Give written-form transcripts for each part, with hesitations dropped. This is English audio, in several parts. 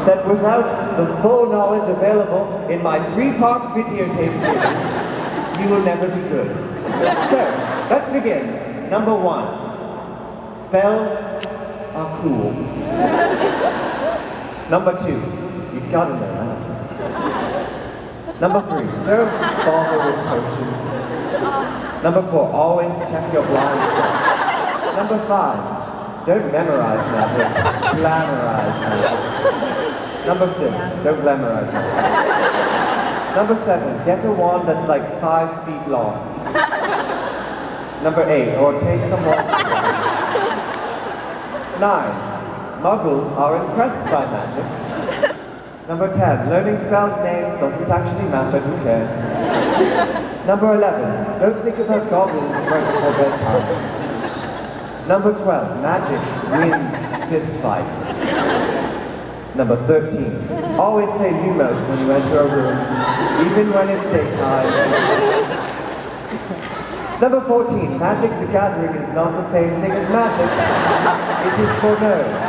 that without the full knowledge available in my 3-part videotape series, you will never be good. So, let's begin. Number 1. Spells are cool. Number 2. You gotta know magic. Number 3. Don't bother with potions. Number 4. Always check your blind spot. Number 5. Don't memorize magic, glamorize magic. Number 6, don't glamorize magic. Number 7, get a wand that's like 5 feet long. Number 8, or take some wands. 9, muggles are impressed by magic. Number 10, learning spells names doesn't actually matter, who cares? Number 11, don't think about goblins right before bedtime. Number 12, magic wins fistfights. Number 13, always say Lumos when you enter a room, even when it's daytime. Number 14, Magic the Gathering is not the same thing as magic. It is for nerds.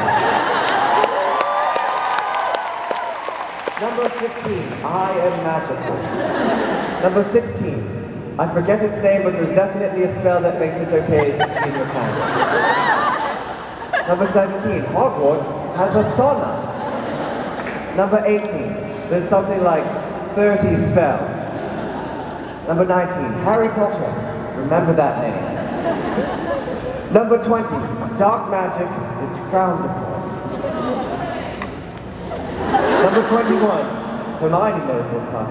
Number 15, I am magical. Number 16, I forget its name, but there's definitely a spell that makes it okay to clean your pants. Number 17, Hogwarts has a sauna. Number 18, there's something like 30 spells. Number 19, Harry Potter. Remember that name. Number 20, dark magic is frowned upon. Number 21, Hermione knows what's up.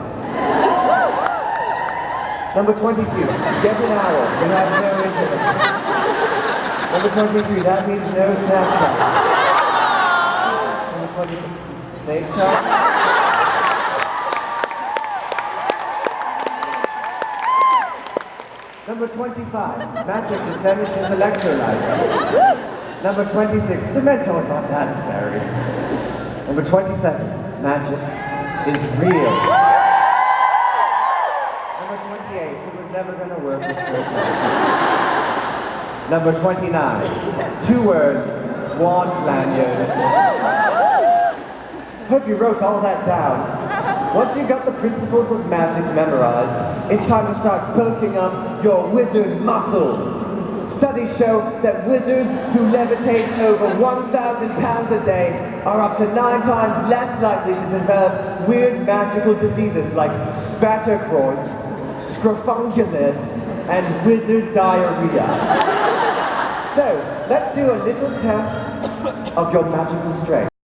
Number 22, get an owl, we have no internet. Number 23, that means no Snapchat. Number 24, snake chat. Number 25, magic replenishes electrolytes. Number 26, Dementors aren't that scary. Number 27, magic is real. Number 28, it was never gonna work with children. Number 29, 2 words, wand lanyard. Hope you wrote all that down. Once you've got the principles of magic memorized, it's time to start bulking up your wizard muscles. Studies show that wizards who levitate over 1,000 pounds a day are up to 9 times less likely to develop weird magical diseases like spattercrout, scrophungulus, and wizard diarrhea. So, let's do a little test of your magical strength.